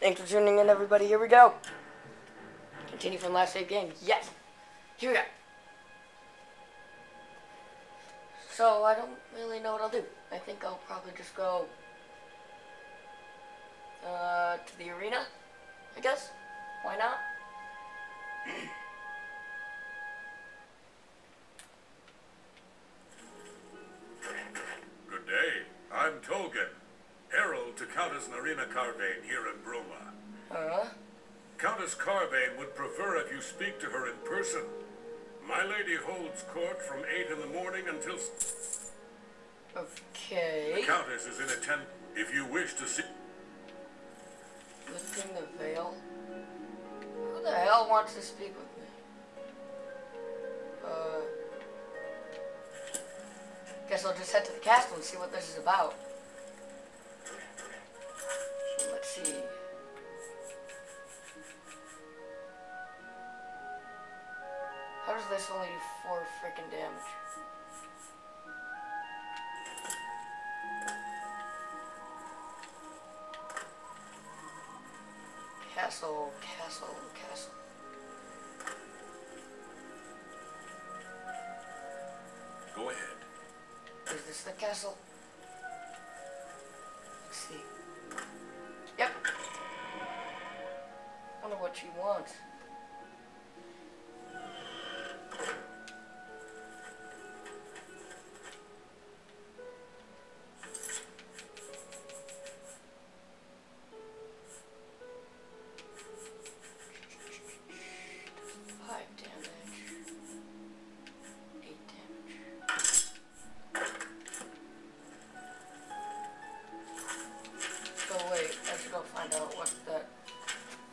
Thanks for tuning in, everybody. Here we go. Continue from last save game. Yes. Here we go. So, I don't really know what I'll do. I think I'll probably just go to the arena, I guess. Why not? Good day. I'm Tolkien, herald to Countess Narina Carvane here in Bruma. Countess Carvane would prefer if you speak to her in person. My lady holds court from 8 in the morning until... Okay. The Countess is in attendance. If you wish to see... Lifting the veil? Who the hell wants to speak with me? Guess I'll just head to the castle and see what this is about. Let's see. How does this only do 4 freaking damage? Castle, castle, castle. Go ahead. Is this the castle? Let's see. Yep. Wonder what she wants.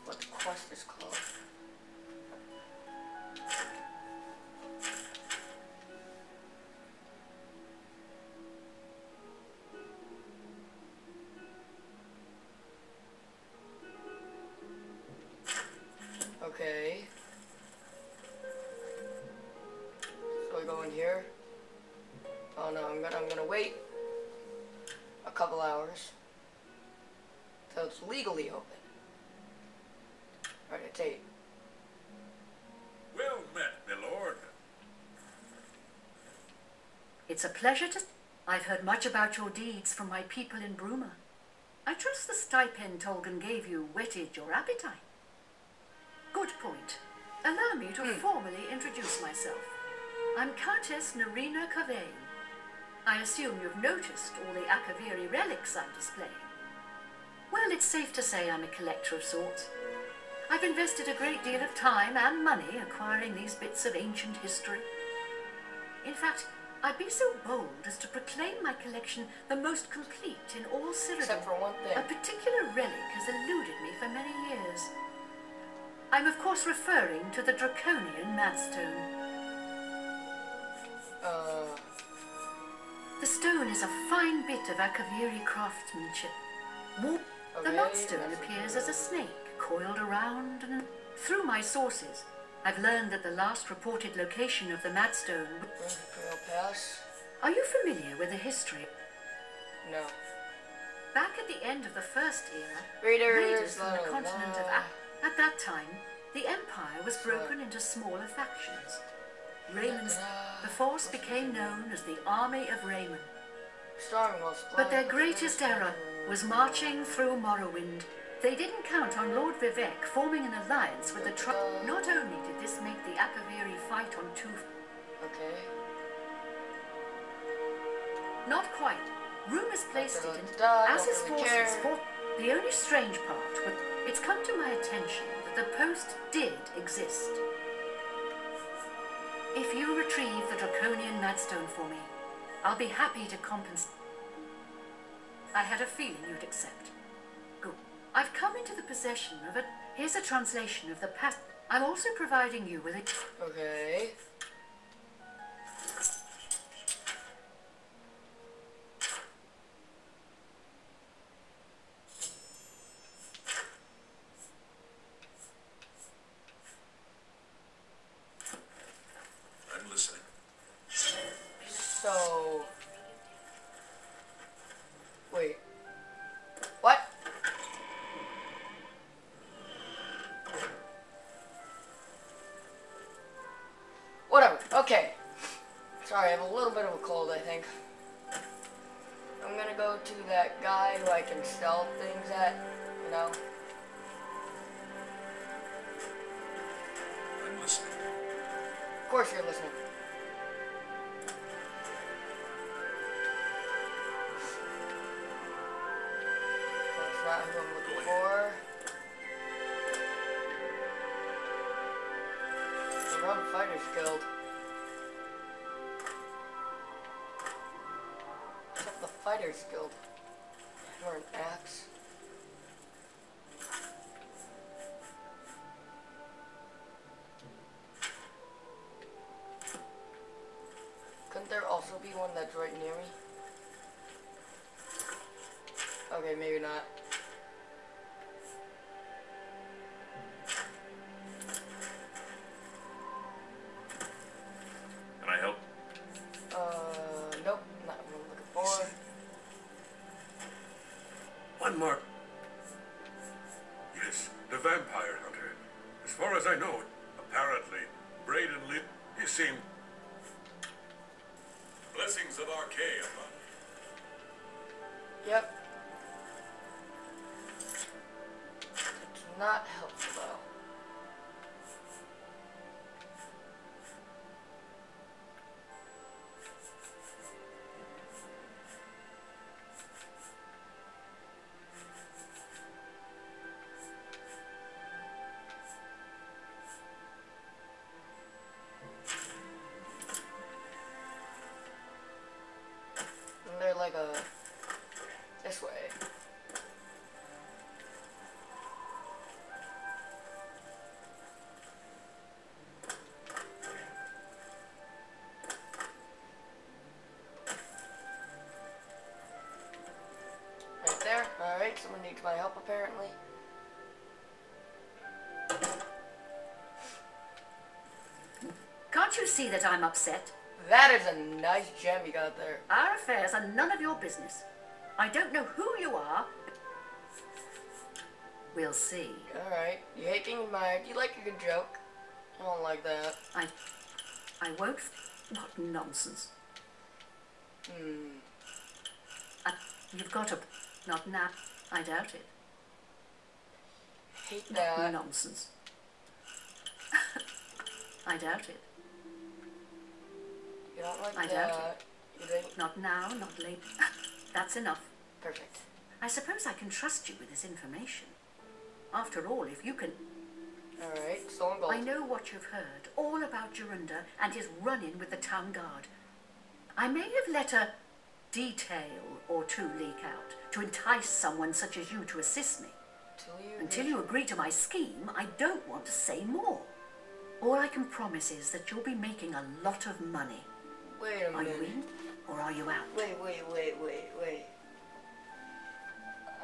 What the quest is called. Okay. So we go in here. Oh no, I'm gonna wait a couple hours till it's legally open. Alright, it's 8. Well met, my lord. It's a pleasure to... I've heard much about your deeds from my people in Bruma. I trust the stipend Tolkien gave you whetted your appetite. Good point. Allow me to formally introduce myself. I'm Countess Narina Carvane. I assume you've noticed all the Akaviri relics I'm displaying. Well, it's safe to say I'm a collector of sorts. I've invested a great deal of time and money acquiring these bits of ancient history. In fact, I'd be so bold as to proclaim my collection the most complete in all Cyrodiil. Except for one thing. A particular relic has eluded me for many years. I'm of course referring to the Draconian Madstone. The stone is a fine bit of Akaviri craftsmanship. The Madstone appears as a snake coiled around and... Through my sources, I've learned that the last reported location of the Madstone... Pass. Are you familiar with the history? No. Back at the end of the First Era, Raiders from the continent of At that time, the Empire was broken into smaller factions. The force became known as the Army of Raymond. But their greatest error was marching through Morrowind. They didn't count on Lord Vivek forming an alliance with the Not only did this make the Akaviri fight on 2... Okay. Not quite. Rumors placed it in... As his forces fought... The only strange part was... It's come to my attention that the post did exist. If you retrieve the Draconian Madstone for me, I'll be happy to compensate. I had a feeling you'd accept. Good. I've come into the possession of a... Here's a translation of the past. I'm also providing you with a... Okay. I'm listening. So... Wait. What? gonna go to that guy who I can sell things at, you know? I'm listening. Of course you're listening. That's not who I'm looking for. The Rum Fighters Guild. Except the Fighters Guild. Or an axe. Couldn't there also be one that's right near me? Okay, maybe not. Can I help? Nope, not what I'm looking for. One more. Yes, the vampire hunter. As far as I know, apparently, Braden Lee, he seemed... Blessings of Archaea. Yep. It's not helpful though. And they're like a... this way. Right there. Alright, someone needs my help apparently. Can't you see that I'm upset? That is a nice gem you got there. Our affairs are none of your business. I don't know who you are. We'll see. Alright, you hate being admired. You like a good joke. I don't like that. I won't. What nonsense. You've got a... Not now. I doubt it. Hate that. Nonsense. I doubt it. You don't like I that. doubt You think? Not now, not later. That's enough. Perfect. I suppose I can trust you with this information. After all, if you can... Alright, stolen gold. I know what you've heard, all about Jorunda and his run-in with the town guard. I may have let a detail or two leak out to entice someone such as you to assist me. Until you agree to my scheme, I don't want to say more. All I can promise is that you'll be making a lot of money. Wait a Are minute. you in or are you out? Wait.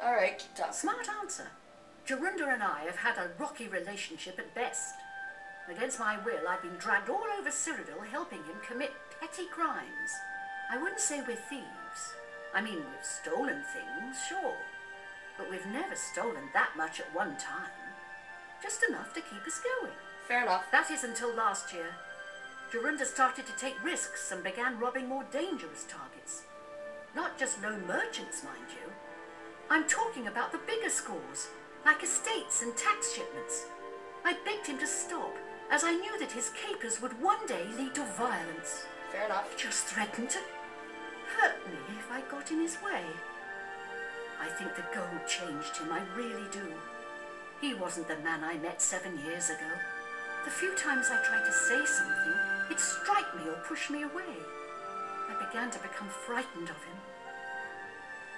Alright, keep talking. Smart answer. Jorunda and I have had a rocky relationship at best. Against my will, I've been dragged all over Cyrodiil helping him commit petty crimes. I wouldn't say we're thieves. I mean, we've stolen things, sure. But we've never stolen that much at one time. Just enough to keep us going. Fair enough. That is until last year. Jorunda started to take risks and began robbing more dangerous targets. Not just lone merchants, mind you. I'm talking about the bigger scores, like estates and tax shipments. I begged him to stop, as I knew that his capers would one day lead to violence. Fair enough. He just threatened to hurt me if I got in his way. I think the gold changed him, I really do. He wasn't the man I met 7 years ago. The few times I tried to say something, he'd strike me or push me away. I began to become frightened of him.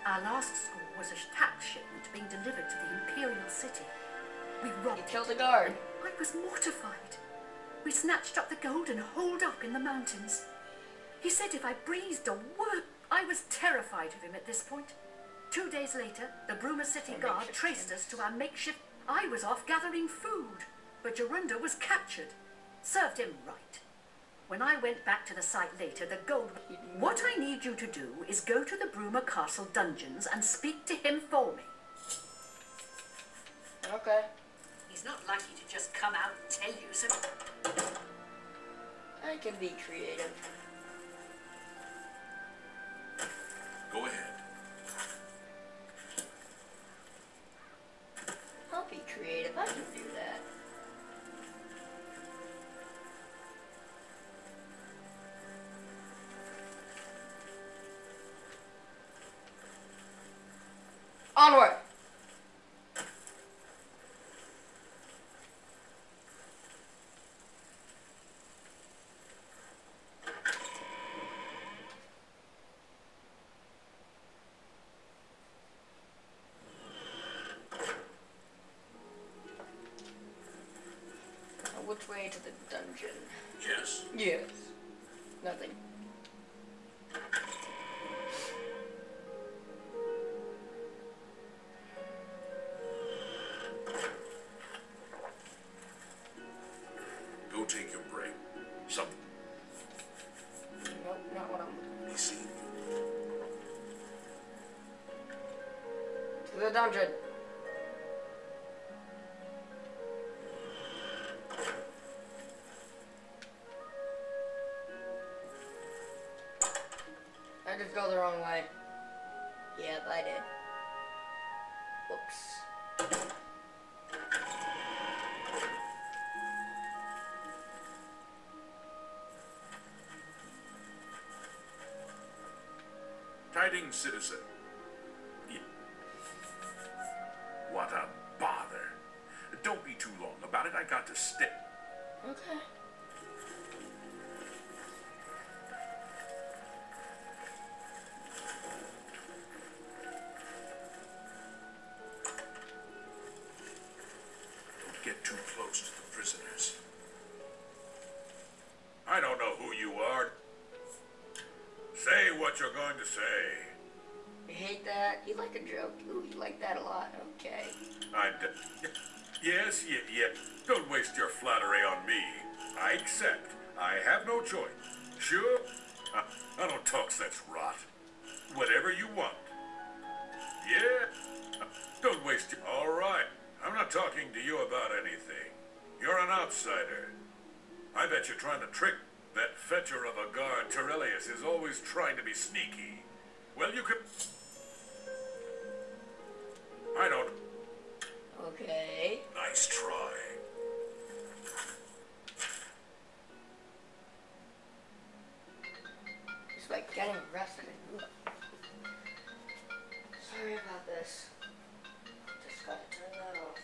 Our last score was a tax shipment being delivered to the Imperial City. We robbed You killed the guard. I was mortified. We snatched up the gold and holed up in the mountains. He said if I breathed a word, I was terrified of him at this point. 2 days later, the Bruma City Guard traced us to our makeshift. I was off gathering food, but Jorunda was captured. Served him right. When I went back to the site later, the gold... What I need you to do is go to the Bruma Castle dungeons and speak to him for me. Okay. He's not likely to just come out and tell you, so... I can be creative. Go ahead. if I can do that. Onward! Which way to the dungeon? Yes. Yes. Nothing. Go take your break. Something. Nope, not what I'm... Be seen. To the dungeon. I just go the wrong way. Yep, I did. Whoops. Tidings, citizen. What a bother. Don't be too long about it. I got to stay. Okay. Don't get too close to the prisoners. I don't know who you are. Say what you're going to say. You hate that? You like a joke? Ooh, you like that a lot. Okay. Yes. Don't waste your flattery on me. I accept. I have no choice. Sure? I don't talk such rot. Whatever you want. Yeah? Don't waste your... All right. I'm not talking to you about anything. You're an outsider. I bet you're trying to trick... That fetcher of a guard, Terrellius, is always trying to be sneaky. Well, you could... I don't... Okay. Nice try. It's like getting arrested. Sorry about this. Just gotta turn that off.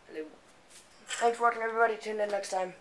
Hello. Thanks for watching, everybody. Tune in next time.